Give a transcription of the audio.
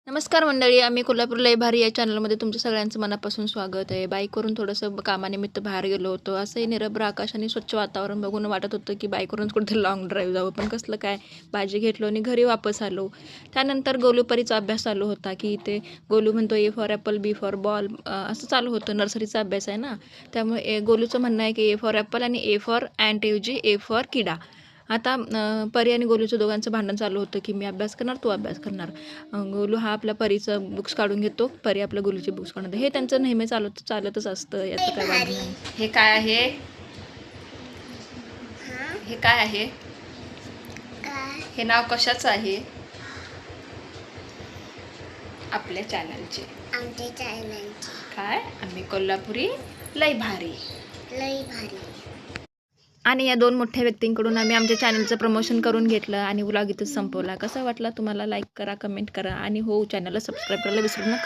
नमस्कार मंडळी, आम्ही कोल्हापूर लय भारी या चॅनलमध्ये तुमच्या सगळ्यांचं मनापासून स्वागत आहे. बाईकवरून थोडंसं कामानिमित्त बाहेर गेलो होतो. असंही निरभ्र आकाश आणि स्वच्छ वातावरण बघून वाटत होतं की बाईकवरूनच कुठे लाँग ड्राईव्ह जावं, पण कसलं काय, भाजी घेतलो आणि घरी वापस आलो. त्यानंतर गोलूपरीचा अभ्यास चालू होता की इथे गोलू म्हणतो A for apple, B for ball, असं चालू होतं. नर्सरीचा अभ्यास आहे ना, त्यामुळे गोलूचं म्हणणं आहे की ए फॉर ॲपल आणि ए फॉर ॲन्टऐवजी ए फॉर किडा. आता परी आणि गोलूचं दोघांचं भांडण चालू होतं की मी अभ्यास करणार, तू अभ्यास करणार. गोलू हा आपल्या परीचं बुक्स काढून घेतो, परी आपल्या गोलूची बुक्स काढून घेते. हे त्यांचं नेहमी चालतच असतं, याचं काय वाद नाही. हे काय आहे? हे काय आहे? हे नाव कशाचं आहे? आपल्या चॅनलचे. आमच्या चॅनलची काय? आम्ही कोल्हापुरी लय भारी. लई भारी. आणि या दोन मोठ्या व्यक्तींकडून आम्ही आमच्या चॅनलचं प्रमोशन करून घेतलं आणि व्लॉग इथंच संपवला. कसा वाटला तुम्हाला? लाईक करा, कमेंट करा आणि हो, चॅनलला सबस्क्राईब करायला विसरू नका.